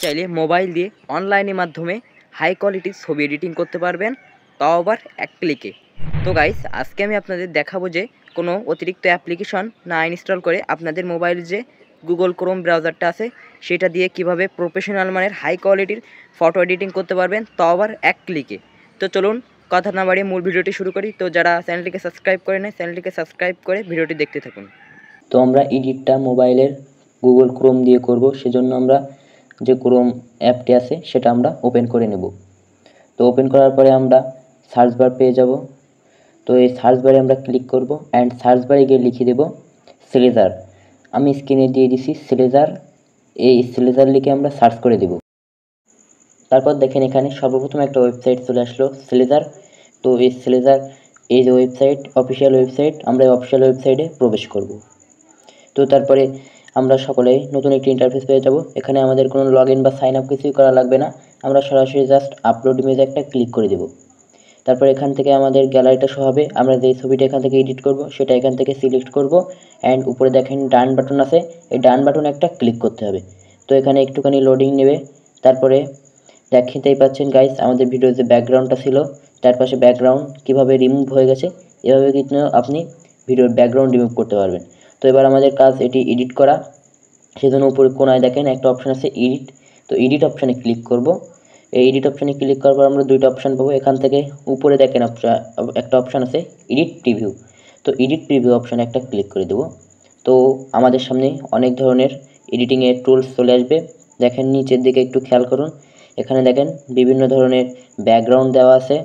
চাইলে মোবাইল দিয়ে অনলাইনের মাধ্যমে হাই কোয়ালিটির ছবি এডিটিং করতে পারবেন, তাও আবার এক ক্লিকে। তো গাইস, আজকে আমি আপনাদের দেখাবো যে কোনো অতিরিক্ত অ্যাপ্লিকেশন না ইনস্টল করে আপনাদের মোবাইলে যে গুগল ক্রোম ব্রাউজারটা আছে সেটা দিয়ে কিভাবে প্রফেশনাল মানের হাই কোয়ালিটির ফটো এডিটিং করতে পারবেন, তাও আবার এক ক্লিকে। তো চলুন কথা না বাড়িয়ে মূল ভিডিওটি শুরু করি। তো যারা চ্যানেলটিকে সাবস্ক্রাইব করে নেয়, চ্যানেলটিকে সাবস্ক্রাইব করে ভিডিওটি দেখতে থাকুন। তো আমরা এডিটটা মোবাইলের গুগল ক্রোম দিয়ে করব, সেজন্য আমরা যে ক্রোম অ্যাপটি আছে সেটা আমরা ওপেন করে নেব। তো ওপেন করার পরে আমরা সার্চ বার পেয়ে যাব। তো এই সার্চ বারে আমরা ক্লিক করব অ্যান্ড সার্চ বারে গিয়ে লিখে দেব স্লেজার। আমি স্ক্রিনে দিয়ে দিছি স্লেজার। এই স্লেজার লিখে আমরা সার্চ করে দেব। তারপর দেখেন এখানে সর্বপ্রথম একটা ওয়েবসাইট চলে আসলো স্লেজার। তো এই স্লেজার এই যে ওয়েবসাইট, অফিসিয়াল ওয়েবসাইট, আমরা এই অফিসিয়াল ওয়েবসাইটে প্রবেশ করব। তো তারপরে আমরা সকলেই নতুন একটি ইন্টারফেস পেয়ে যাব। এখানে আমাদের কোনো লগ ইন বা সাইন আপ কিছুই করা লাগবে না। আমরা সরাসরি জাস্ট আপলোড ইমেজ একটা ক্লিক করে দেব। তারপর এখান থেকে আমাদের গ্যালারিটা শো হবে। আমরা যেই ছবিটা এখান থেকে এডিট করব সেটা এখান থেকে সিলেক্ট করব অ্যান্ড উপরে দেখেন ডান বাটন আছে, এই ডান বাটনে একটা ক্লিক করতে হবে। তো এখানে একটুখানি লোডিং নেবে। তারপরে দেখতেই পাচ্ছেন গাইস, আমাদের ভিডিওর যে ব্যাকগ্রাউন্ডটা ছিল তার পাশে ব্যাকগ্রাউন্ড কীভাবে রিমুভ হয়ে গেছে। এভাবে কিন্তু আপনি ভিডিওর ব্যাকগ্রাউন্ড রিমুভ করতে পারবেন। তো এবার আমাদের কাজ এটি এডিট করা। সেজন্য উপরে কোনায় দেখেন একটা অপশান আছে এডিট। তো এডিট অপশানে ক্লিক করব। এই এডিট অপশানে ক্লিক করার পর আমরা দুইটা অপশান পাবো। এখান থেকে উপরে দেখেন একটা অপশান আছে এডিট প্রিভিউ। তো এডিট প্রিভিউ অপশানে একটা ক্লিক করে দেব। তো আমাদের সামনে অনেক ধরনের এডিটিংয়ের টুলস চলে আসবে। দেখেন নিচের দিকে একটু খেয়াল করুন। এখানে দেখেন বিভিন্ন ধরনের ব্যাকগ্রাউন্ড দেওয়া আছে,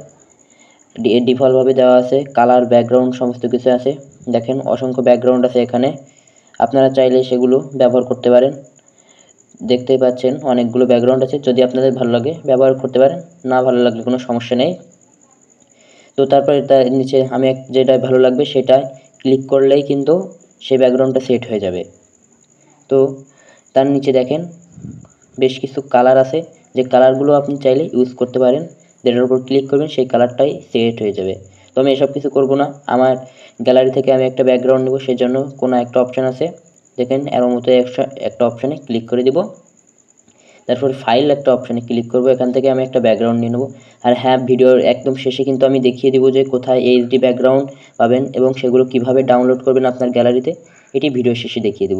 ডিফল্টভাবে দেওয়া আছে, কালার, ব্যাকগ্রাউন্ড সমস্ত কিছু আছে। দেখেন অসংখ্য ব্যাকগ্রাউন্ড আছে এখানে, আপনারা চাইলে সেগুলো ব্যবহার করতে পারেন। দেখতেই পাচ্ছেন অনেকগুলো ব্যাকগ্রাউন্ড আছে, যদি আপনাদের ভালো লাগে ব্যবহার করতে পারেন, না ভালো লাগলে কোনো সমস্যা নেই। তো তারপরে তার নিচে আমি যেটা ভালো লাগবে সেটা ক্লিক করলেই কিন্তু সেই ব্যাকগ্রাউন্ডটা সেট হয়ে যাবে। তো তার নিচে দেখেন বেশ কিছু কালার আছে, যে কালারগুলো আপনি চাইলে ইউজ করতে পারেন। যেটার উপর ক্লিক করবেন সেই কালারটাই সেট হয়ে যাবে। তো আমি এসব কিছু করব না, আমার গ্যালারি থেকে আমি একটা ব্যাকগ্রাউন্ড নেব, সেই জন্য কোনো একটা অপশান আছে দেখেন এর মতো একটা অপশানে ক্লিক করে দিব। তারপর ফাইল একটা অপশানে ক্লিক করব, এখান থেকে আমি একটা ব্যাকগ্রাউন্ড নিয়ে নেব। আর হ্যাঁ, ভিডিওর একদম শেষে কিন্তু আমি দেখিয়ে দিব যে কোথায় এইচডি ব্যাকগ্রাউন্ড পাবেন এবং সেগুলো কিভাবে ডাউনলোড করবেন আপনার গ্যালারিতে, এটি ভিডিওর শেষে দেখিয়ে দেব।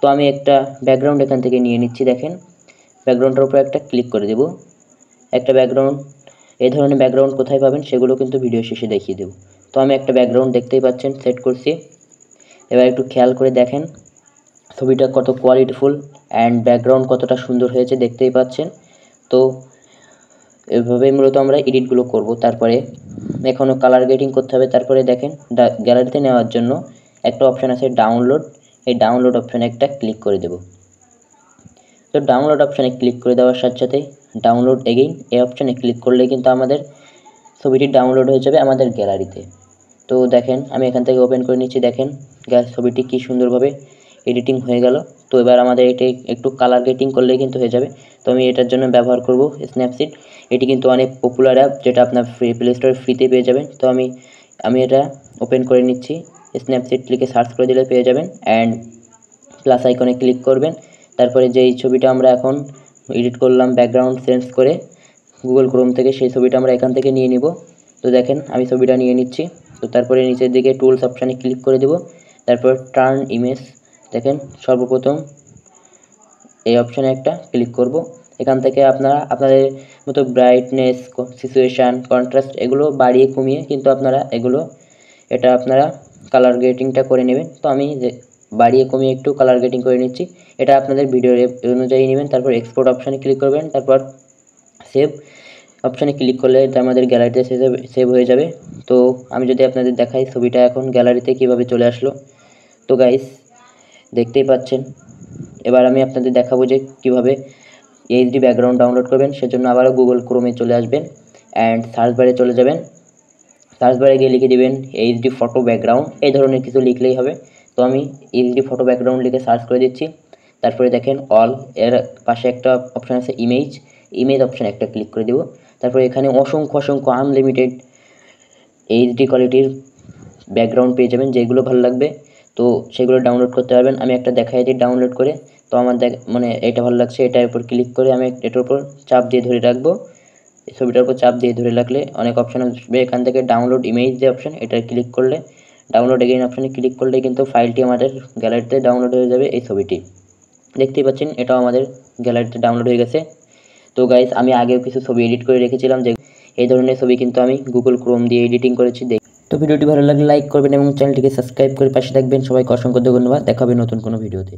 তো আমি একটা ব্যাকগ্রাউন্ড এখান থেকে নিয়ে নিচ্ছি। দেখেন ব্যাকগ্রাউন্ডটার উপর একটা ক্লিক করে দেব। একটা ব্যাকগ্রাউন্ড, এই ধরনের ব্যাকগ্রাউন্ড কোথায় পাবেন সেগুলো কিন্তু ভিডিও শেষে দেখিয়ে দেব। তো আমি একটা ব্যাকগ্রাউন্ড দেখতেই পাচ্ছেন সেট করছি। এবার একটু খেয়াল করে দেখেন ছবিটা কত কোয়ালিটিফুল অ্যান্ড ব্যাকগ্রাউন্ড কতটা সুন্দর হয়েছে দেখতেই পাচ্ছেন। তো এভাবেই মূলত আমরা এডিটগুলো করব। তারপরে এখনও কালার গ্রেডিং করতে হবে। তারপরে দেখেন গ্যালারিতে নেওয়ার জন্য একটা অপশান আছে ডাউনলোড, এই ডাউনলোড অপশানে একটা ক্লিক করে দেব। তো ডাউনলোড অপশানে ক্লিক করে দেওয়ার সাথে সাথে ডাউনলোড এগেইন এই অপশানে ক্লিক করলে কিন্তু আমাদের ছবিটি ডাউনলোড হয়ে যাবে আমাদের গ্যালারিতে। তো দেখেন আমি এখান থেকে ওপেন করে নিচ্ছি। দেখেন ছবিটি কি সুন্দরভাবে এডিটিং হয়ে গেল। তো এবার আমাদের এটি একটু কালার গ্রেডিং করলেই কিন্তু হয়ে যাবে। তো আমি এটার জন্য ব্যবহার করব স্ন্যাপসিড। এটি কিন্তু অনেক পপুলার অ্যাপ, যেটা আপনার প্লে স্টোরে ফ্রিতে পেয়ে যাবেন। তো আমি এটা ওপেন করে নিচ্ছি। স্ন্যাপসিড লিখে সার্চ করে দিলে পেয়ে যাবেন অ্যান্ড প্লাস আইকনে ক্লিক করবেন। তারপরে যেই ছবিটা আমরা এখন এডিট করলাম ব্যাকগ্রাউন্ড চেঞ্জ করে গুগল ক্রোম থেকে, সেই ছবিটা আমরা এখান থেকে নিয়ে নিব। তো দেখেন আমি ছবিটা নিয়ে নিচ্ছি। তো তারপরে নিচের দিকে টুলস অপশানে ক্লিক করে দেব। তারপর টার্ন ইমেজ, দেখেন সর্বপ্রথম এই অপশানে একটা ক্লিক করব। এখান থেকে আপনারা আপনাদের মতো ব্রাইটনেস, সিচুয়েশান, কন্ট্রাস্ট এগুলো বাড়িয়ে কমিয়ে কিন্তু আপনারা আপনারা কালার গ্রেডিংটা করে নেবেন। তো আমি বাড়িয়ে কমিয়ে একটু কালার গ্রেডিং করে নিচ্ছি। এটা আপনাদের ভিডিও অনুযায়ী নেবেন। তারপর এক্সপোর্ট অপশানে ক্লিক করবেন। তারপর সেভ অপশানে ক্লিক করলে এটা আমাদের গ্যালারিতে সেভ হয়ে যাবে। তো আমি যদি আপনাদের দেখাই ছবিটা এখন গ্যালারিতে কীভাবে চলে আসলো। তো গাইস দেখতেই পাচ্ছেন। এবার আমি আপনাদের দেখাবো যে কীভাবে এইচডি ব্যাকগ্রাউন্ড ডাউনলোড করবেন। সেজন্য আবারও গুগল ক্রোমে চলে আসবেন অ্যান্ড সার্চ বারে চলে যাবেন। সার্চ বারে গিয়ে লিখে দেবেন এইচডি ফটো ব্যাকগ্রাউন্ড, এই ধরনের কিছু লিখলেই হবে। তো আমি এইচডি ফটো ব্যাকগ্রাউন্ড লিখে সার্চ করে দিচ্ছি। তারপরে দেখেন অল, এর পাশে একটা অপশান আছে ইমেজ অপশানে একটা ক্লিক করে দেব। তারপরে এখানে অসংখ্য আনলিমিটেড এইচডি কোয়ালিটির ব্যাকগ্রাউন্ড পেয়ে যাবেন, যেগুলো ভালো লাগবে তো সেগুলো ডাউনলোড করতে পারবেন। আমি একটা দেখাই দিই ডাউনলোড করে। তো তো আমার মানে এটা ভালো লাগছে, এটার উপর ক্লিক করে আমি এটার উপর চাপ দিয়ে ধরে রাখবো। এই ছবিটার উপর চাপ দিয়ে ধরে রাখলে অনেক অপশান আসবে, এখান থেকে ডাউনলোড ইমেজ যে অপশান, এটা ক্লিক করলে ডাউনলোড এগেইন অপশানে ক্লিক করলে কিন্তু ফাইলটি আমাদের গ্যালারিতে ডাউনলোড হয়ে যাবে। এই ছবিটি দেখতেই পাচ্ছেন, এটাও আমাদের গ্যালারিতে ডাউনলোড হয়ে গেছে। তো গাইস, আমি আগেও কিছু ছবি এডিট করে রেখেছিলাম, যে এই ধরনের ছবি কিন্তু আমি গুগল ক্রোম দিয়ে এডিটিং করেছি। তো ভিডিওটি ভালো লাগলে লাইক করবেন এবং চ্যানেলটিকে সাবস্ক্রাইব করে পাশে থাকবেন। সবাইকে অসংখ্য ধন্যবাদ, দেখা হবে নতুন কোনো ভিডিওতে।